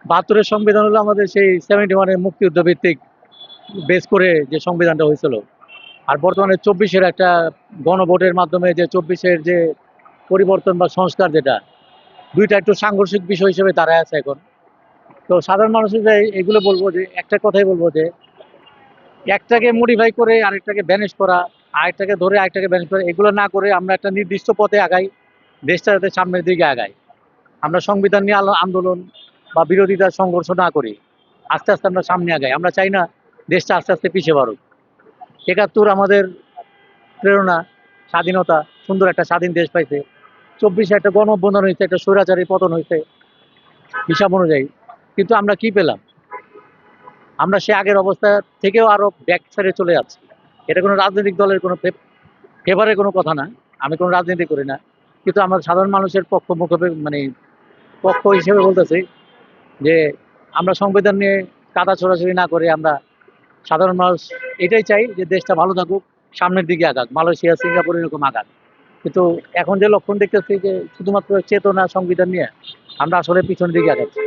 ৭২-এর সংবিধান হলো আমাদের সেই 71-এর মুক্তিযুদ্ধ ভিত্তিক বেস করে যে সংবিধানটা হয়েছিল। আর বর্তমানে ২৪-এর একটা গণভোটের মাধ্যমে যে ২৪-এর যে পরিবর্তন বা সংস্কার যেটা, ২টা একটু সাংঘর্ষিক বিষয় হিসেবে দাঁড়ায় আছে এখন। তো সাধারণ মানুষের যে এগুলো বলবো যে একটা কথাই বলবো যে একটাকে মডিফাই করে আরেকটাকে ব্যানিশ করা, আরেকটাকে ধরে আরেকটাকে ব্যানিশ করা, এগুলো না করে আমরা একটা নির্দিষ্ট পথে আগাই, দেশটা যাতে সামনের দিকে আগায়। আমরা সংবিধান নিয়ে আন্দোলন বা বিরোধিতার সংঘর্ষ না করি, আস্তে আস্তে আমরা সামনে আগাই। আমরা চাই না দেশটা আস্তে আস্তে পিছিয়ে বাড়ুক। ৭১ আমাদের প্রেরণা, স্বাধীনতা, সুন্দর একটা স্বাধীন দেশ পাইছে। ২৪-এ একটা গণ অভ্যুত্থান হয়েছে, একটা স্বৈরাচারী পতন হয়েছে হিসাব অনুযায়ী। কিন্তু আমরা কি পেলাম? আমরা সে আগের অবস্থা থেকেও আরো ব্যাক সাইডে চলে যাচ্ছি। এটা কোনো রাজনৈতিক দলের কোনো ফেভারের কোনো কথা না। আমি কোনো রাজনীতি করি না। কিন্তু আমরা সাধারণ মানুষের মানে পক্ষ হিসেবে বলতেছি যে আমরা সংবিধান নিয়ে কাদা ছোড়াছুড়ি না করে আমরা সাধারণ মানুষ এটাই চাই যে দেশটা ভালো থাকুক, সামনের দিকে আগাক, মালয়েশিয়া সিঙ্গাপুর এরকম আগাক। কিন্তু এখন যে লক্ষণ দেখতেছি যে শুধুমাত্র চেতনা সংবিধান নিয়ে আমরা আসলে পিছনের দিকে আগাচ্ছি।